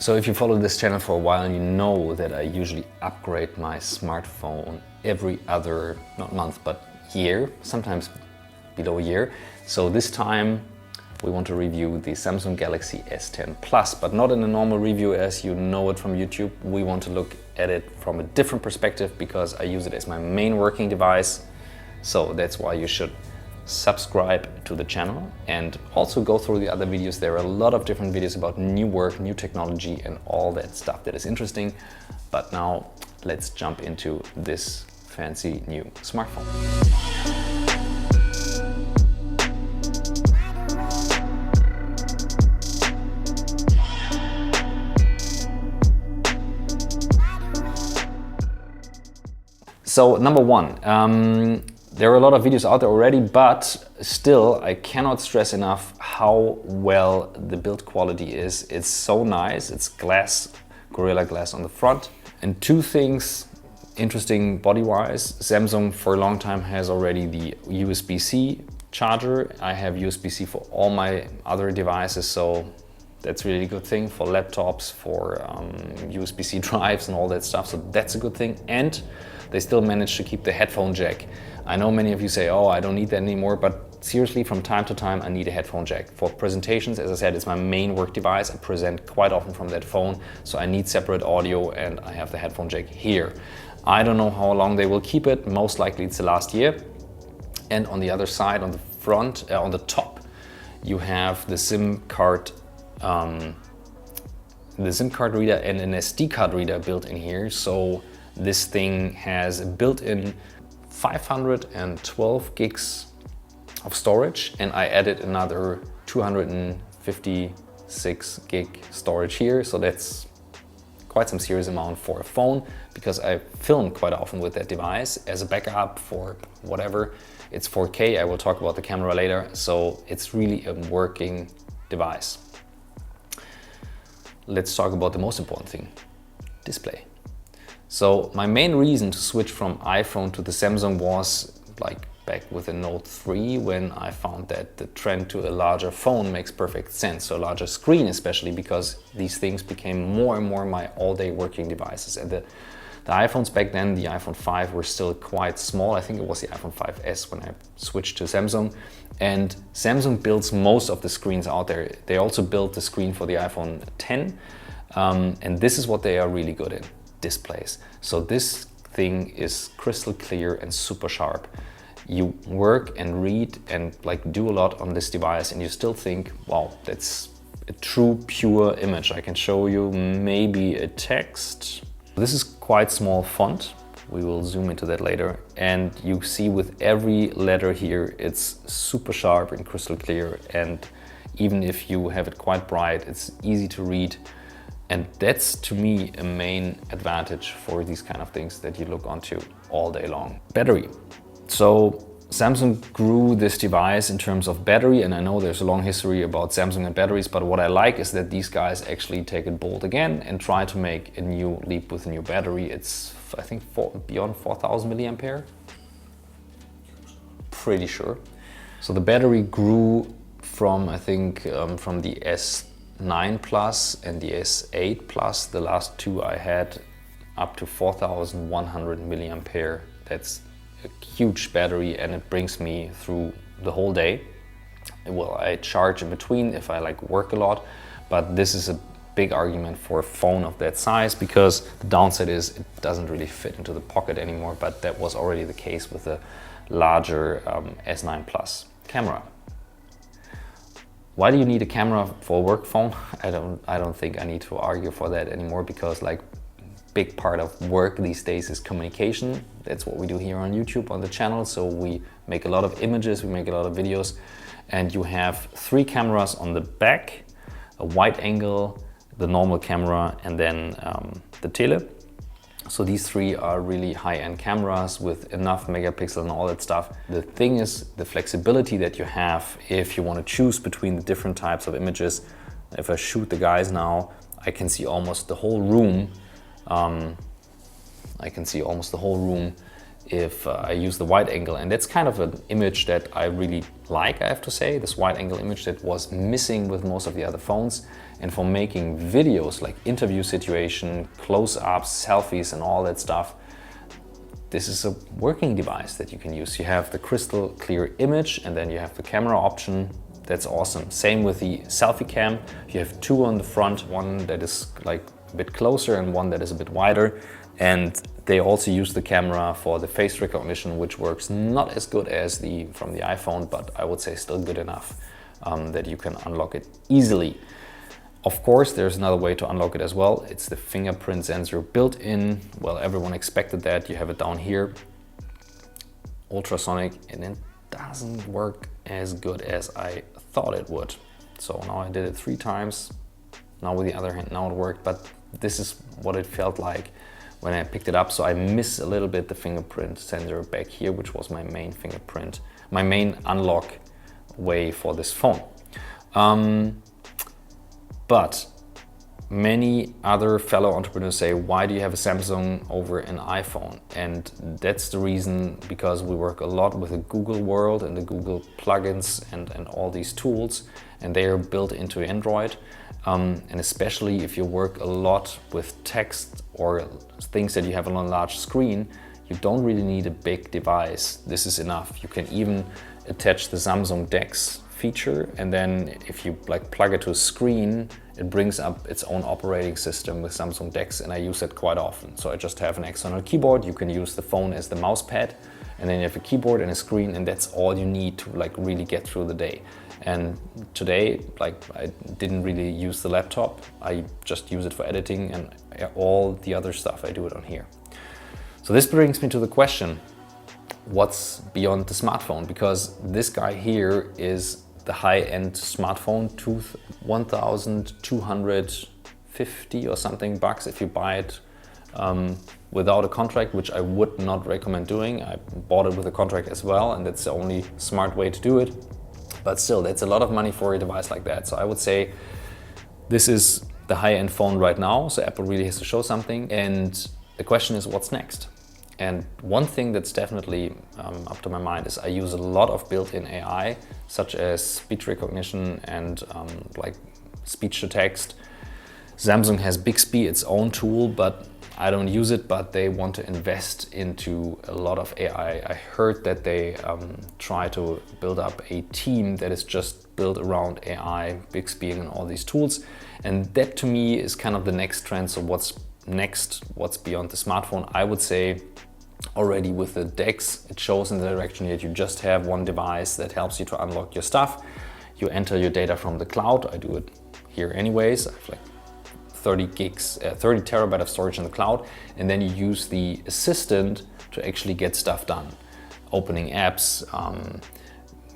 So if you follow this channel for a while, you know that I usually upgrade my smartphone every other, not month, but year, sometimes below a year. So this time we want to review the Samsung Galaxy S10 Plus, but not in a normal review as you know it from YouTube. We want to look at it from a different perspective because I use it as my main working device. So that's why you should subscribe to the channel and also go through the other videos. There are a lot of different videos about new work, new technology and all that stuff that is interesting. But now let's jump into this fancy new smartphone. So number one, there are a lot of videos out there already, but still I cannot stress enough how well the build quality is. It's so nice. It's glass, Gorilla Glass on the front. And two things interesting body-wise. Samsung for a long time has already the USB-C charger. I have USB-C for all my other devices, so that's really a good thing for laptops, for USB-C drives and all that stuff. So that's a good thing. And they still managed to keep the headphone jack. I know many of you say, oh, I don't need that anymore, but seriously, from time to time, I need a headphone jack. For presentations, as I said, it's my main work device. I present quite often from that phone, so I need separate audio and I have the headphone jack here. I don't know how long they will keep it. Most likely it's the last year. And on the other side, on the front, on the top, you have the SIM card reader and an SD card reader built in here. So this thing has a built-in 512 gigs of storage, and I added another 256 gig storage here. So that's quite some serious amount for a phone because I film quite often with that device as a backup for whatever. It's 4K, I will talk about the camera later. So it's really a working device. Let's talk about the most important thing, display. So my main reason to switch from iPhone to the Samsung was like back with the Note 3 when I found that the trend to a larger phone makes perfect sense. So a larger screen, especially because these things became more and more my all-day working devices. And the iPhones back then, the iPhone 5 were still quite small. I think it was the iPhone 5S when I switched to Samsung. And Samsung builds most of the screens out there. They also built the screen for the iPhone 10. And this is what they are really good in. Displays. So this thing is crystal clear and super sharp. You work and read and like do a lot on this device and you still think, wow, that's a true pure image. I can show you maybe a text. This is quite small font. We will zoom into that later. And you see with every letter here, it's super sharp and crystal clear. And even if you have it quite bright, it's easy to read. And that's, to me, a main advantage for these kind of things that you look onto all day long. Battery. So Samsung grew this device in terms of battery, and I know there's a long history about Samsung and batteries, but what I like is that these guys actually take it bold again and try to make a new leap with a new battery. It's, I think, beyond 4,000 milliampere. Pretty sure. So the battery grew from, I think, from the S9 Plus and the S8 Plus, the last two I had, up to 4,100 milliampere. That's a huge battery and it brings me through the whole day. Well, I charge in between if I like work a lot, but this is a big argument for a phone of that size because the downside is it doesn't really fit into the pocket anymore, but that was already the case with the larger S9 Plus. Camera. Why do you need a camera for a work phone? I don't think I need to argue for that anymore because like big part of work these days is communication. That's what we do here on YouTube on the channel. So we make a lot of images, we make a lot of videos, and you have 3 cameras on the back, a wide angle, the normal camera, and then the tele. So these 3 are really high-end cameras with enough megapixel and all that stuff. The thing is the flexibility that you have if you want to choose between the different types of images. If I shoot the guys now, I can see almost the whole room. If I use the wide angle, and that's kind of an image that I really like, I have to say, this wide angle image that was missing with most of the other phones. And for making videos like interview situation, close-ups, selfies and all that stuff, this is a working device that you can use. You have the crystal clear image and then you have the camera option. That's awesome. Same with the selfie cam. You have two on the front, one that is like a bit closer and one that is a bit wider. And they also use the camera for the face recognition, which works not as good as from the iPhone, but I would say still good enough that you can unlock it easily. Of course, there's another way to unlock it as well. It's the fingerprint sensor built in. Well, everyone expected that. You have it down here, ultrasonic, and it doesn't work as good as I thought it would. So now I did it 3 times. Now with the other hand, now it worked, but this is what it felt like when I picked it up. So I miss a little bit the fingerprint sensor back here, which was my main fingerprint, my main unlock way for this phone. But many other fellow entrepreneurs say, why do you have a Samsung over an iPhone? And that's the reason, because we work a lot with the Google world and the Google plugins and all these tools, and they are built into Android. And especially if you work a lot with text or things that you have on a large screen, you don't really need a big device. This is enough. You can even attach the Samsung DeX feature, and then if you like plug it to a screen, it brings up its own operating system with Samsung DeX, and I use that quite often. So I just have an external keyboard. You can use the phone as the mouse pad, and then you have a keyboard and a screen, and that's all you need to like really get through the day. And today, like, I didn't really use the laptop. I just use it for editing, and all the other stuff I do it on here. So this brings me to the question, what's beyond the smartphone? Because this guy here is the high-end smartphone, 1,250 or something bucks if you buy it without a contract, which I would not recommend doing. I bought it with a contract as well, and that's the only smart way to do it. But still, that's a lot of money for a device like that. So I would say this is the high-end phone right now, so Apple really has to show something. And the question is, what's next? And one thing that's definitely up to my mind is I use a lot of built-in AI, such as speech recognition and like speech to text. Samsung has Bixby, its own tool, but I don't use it, but they want to invest into a lot of AI. I heard that they try to build up a team that is just built around AI, Bixby and all these tools. And that to me is kind of the next trend. So what's next, what's beyond the smartphone? I would say already with the DeX, it shows in the direction that you just have one device that helps you to unlock your stuff. You enter your data from the cloud. I do it here anyways. I have like 30 terabyte of storage in the cloud, and then you use the assistant to actually get stuff done. Opening apps,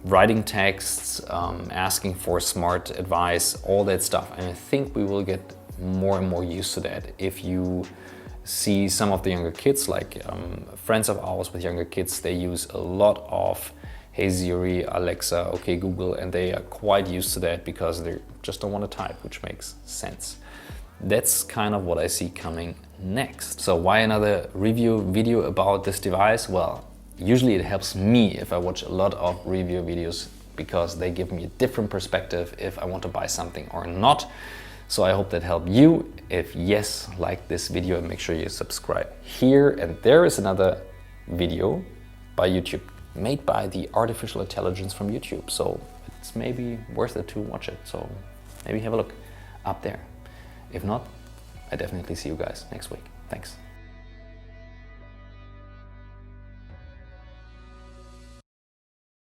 writing texts, asking for smart advice, all that stuff. And I think we will get more and more used to that. If you see some of the younger kids, like friends of ours with younger kids, they use a lot of Hey Siri, Alexa, OK Google, and they are quite used to that because they just don't want to type, which makes sense. That's kind of what I see coming next. So why another review video about this device? Well, usually it helps me if I watch a lot of review videos because they give me a different perspective if I want to buy something or not. So I hope that helped you. If yes, like this video and make sure you subscribe here. And there is another video by YouTube made by the artificial intelligence from YouTube. So it's maybe worth it to watch it. So maybe have a look up there. If not, I definitely see you guys next week. Thanks.